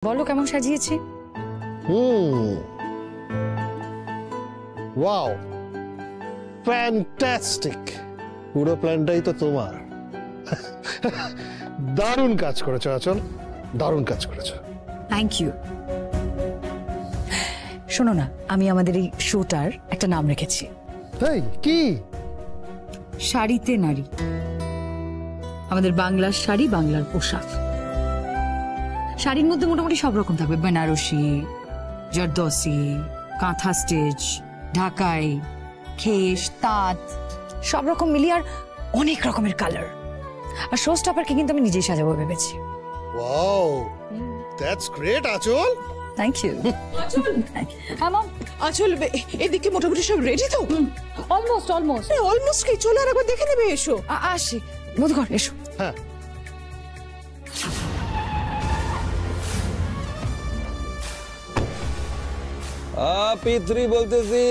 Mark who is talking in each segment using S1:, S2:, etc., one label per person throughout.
S1: বলো কেমন সাজিয়েছি?
S2: Wow, fantastic. পুরো প্ল্যানটাই তো তোমার। দারুণ কাজ করেছো আঁচল, দারুণ কাজ করেছো।
S1: Thank you. শোনো না, আমি আমাদের এই শোটার একটা নাম রেখেছি।
S2: এই কি?
S1: শাড়িতে নারী। আমাদের বাংলার শাড়ি, বাংলার পোশাক। শাড়ির মধ্যে মোটামুটি সব রকম থাকবে, বেনারসি, জর্দসি, কাঁথা স্টিচ, ঢাকাই, খেস, তাঁত, সব রকম মিলিয়ে আর অনেক রকমের কালার। আর শো স্টপারকে কিন্তু আমি নিজেই সাজাবো ভেবেছি।
S2: Wow, that's great Anchal.
S1: Thank you.
S3: Anchal, এদিকে মোটামুটি সব রেডি তো?
S1: Almost almost.
S3: অলমোস্ট কি? চলো আর একবার দেখে নেবে, এসো।
S1: আসি মধুকর, এসো।
S2: হ্যাঁ,
S4: পিতৃ বলতেছি,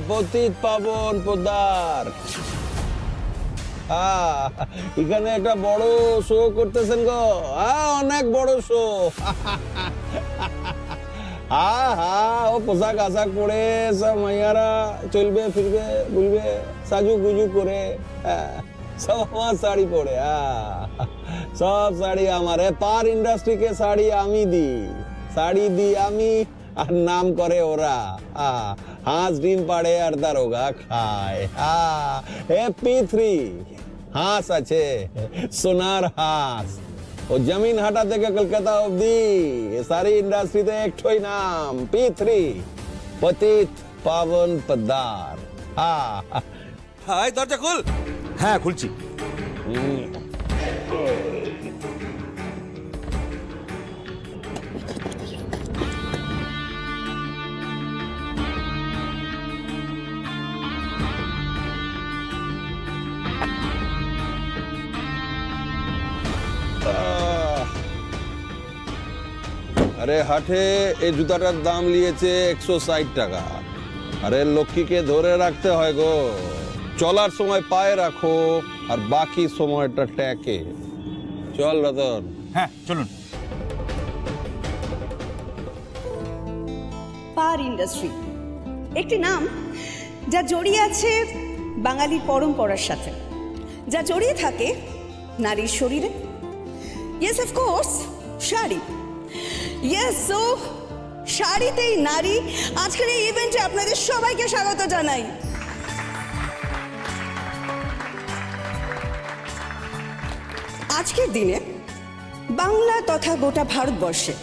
S4: পতিত পাবন পোদ্দার। এখানে একটা বড় শো করতেছেন গো। অনেক বড় শো। ও পোশাক আশাক পরে সব মাইয়ারা চলবে ফিরবে বুলবে সাজু গুজু করে। সব আমার শাড়ি পরে। সব শাড়ি আমার। পার ইন্ডাস্ট্রিকে শাড়ি আমি দিই, শাড়ি দিই আমি, আর নাম করে ওরা। হাঁস ডিম পাড়ে আর দারোগা খায়। P3 হাঁস আছে, সোনার হাঁস। ও জমিন হাটা থেকে কলকাতা অব্দি সারি ইন্ডাস্ট্রিতে একটাই নাম, P3, পতিত পাবন পোদ্দার।
S5: হাই, দরজা খুল। হ্যাঁ, খুলছি।
S4: আরে হাটে এই জুতাটার দাম নিয়েছে 160 টাকা। আরে লক্ষ্মীকে ধরে রাখতে হয় গো। চলার সময় পায়ে রাখো আর বাকি সময়টা ট্যাকে। চল রতন।
S5: হ্যাঁ, চলুন।
S6: পার ইন্ডাস্ট্রি একটি নাম যা জড়িয়ে আছে বাঙালির পরম্পরার সাথে, যা জড়িয়ে থাকে নারীর শরীরে। Yes, of course, sari. Yes, so শাড়িতেই নারী। আজকের এই ইভেন্টে আপনাদের সবাইকে স্বাগত জানাই। আজকের দিনে বাংলা তথা গোটা ভারতবর্ষে